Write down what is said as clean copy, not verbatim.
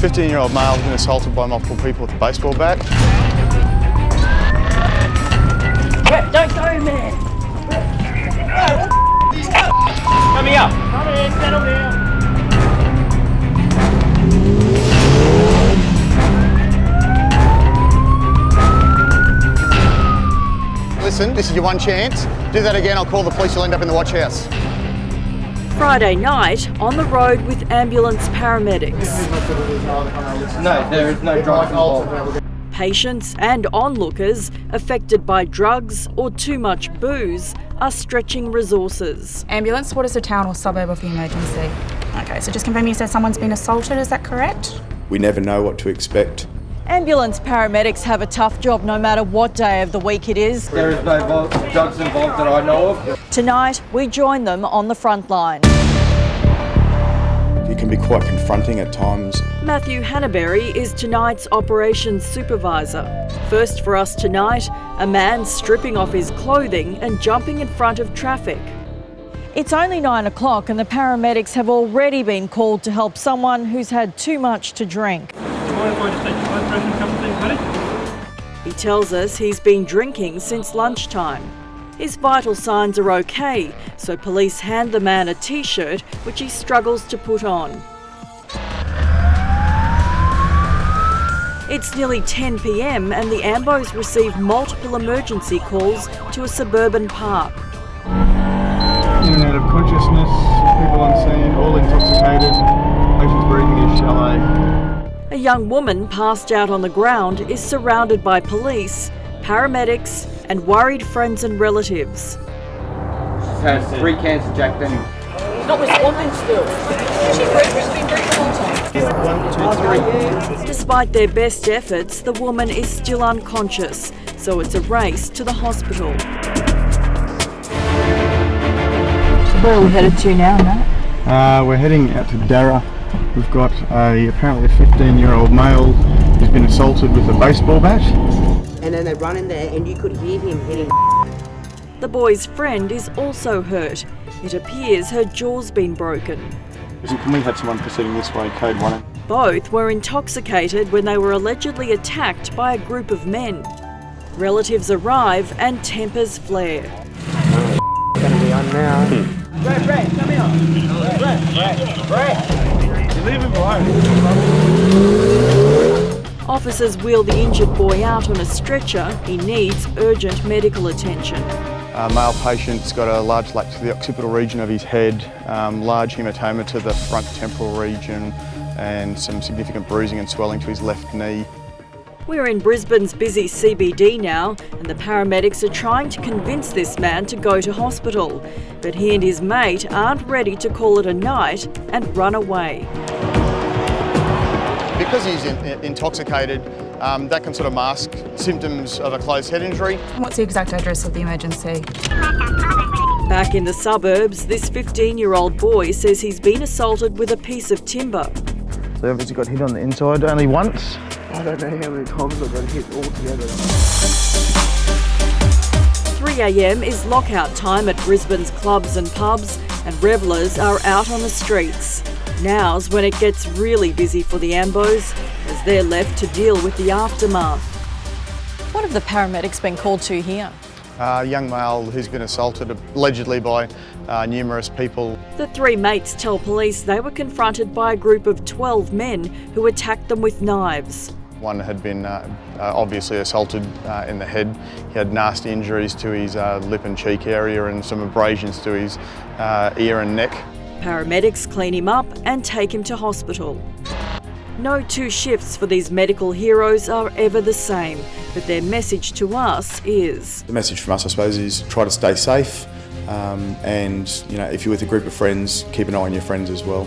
15-year-old male has been assaulted by multiple people with a baseball bat. Yeah, don't go, man! Come here! Come here, settle down! Listen, this is your one chance. Do that again, I'll call the police, you'll end up in the watch house. Friday night, on the road with ambulance paramedics. No, there is no drugs involved. Patients and onlookers affected by drugs or too much booze are stretching resources. Ambulance, what is the town or suburb of the emergency? Okay, so just confirming you said someone's been assaulted, is that correct? We never know what to expect. Ambulance paramedics have a tough job no matter what day of the week it is. There is no drugs involved that I know of. Tonight, we join them on the front line. It can be quite confronting at times. Matthew Hannaberry is tonight's operations supervisor. First for us tonight, a man stripping off his clothing and jumping in front of traffic. It's only 9 o'clock and the paramedics have already been called to help someone who's had too much to drink. He tells us he's been drinking since lunchtime. His vital signs are okay, so police hand the man a T-shirt which he struggles to put on. It's nearly 10 p.m. and the Ambos receive multiple emergency calls to a suburban park. In and out of consciousness, people on scene, all intoxicated, patients breathing is shallow. A young woman passed out on the ground is surrounded by police, paramedics and worried friends and relatives. She's had 3 cans of Jack Daniels. Not responding still. Despite their best efforts, the woman is still unconscious, so it's a race to the hospital. So where are we headed to now, Matt? We're heading out to Darra. We've got apparently a 15-year-old male who's been assaulted with a baseball bat. And then they run in there and you could hear him hitting. The boy's friend is also hurt. It appears her jaw's been broken. Can we have someone proceeding this way, code 1? Both were intoxicated when they were allegedly attacked by a group of men. Relatives arrive and tempers flare. Gonna be on now. Brett, come here. Brett. You're leaving behind. Officers wheel the injured boy out on a stretcher. He needs urgent medical attention. Male patient's got a large lac to the occipital region of his head, large hematoma to the front temporal region and some significant bruising and swelling to his left knee. We're in Brisbane's busy CBD now, and the paramedics are trying to convince this man to go to hospital. But he and his mate aren't ready to call it a night and run away. Because he's intoxicated, that can sort of mask symptoms of a closed head injury. What's the exact address of the emergency? Back in the suburbs, this 15-year-old boy says he's been assaulted with a piece of timber. So obviously got hit on the inside only once. I don't know how many times I got hit altogether. 3 a.m. is lockout time at Brisbane's clubs and pubs, and revellers are out on the streets. Now's when it gets really busy for the Ambos, as they're left to deal with the aftermath. What have the paramedics been called to here? A young male who's been assaulted allegedly by numerous people. The 3 mates tell police they were confronted by a group of 12 men who attacked them with knives. One had been obviously assaulted in the head. He had nasty injuries to his lip and cheek area and some abrasions to his ear and neck. Paramedics clean him up and take him to hospital. No 2 shifts for these medical heroes are ever the same, but their message to us is... The message from us, I suppose, is try to stay safe and, if you're with a group of friends, keep an eye on your friends as well.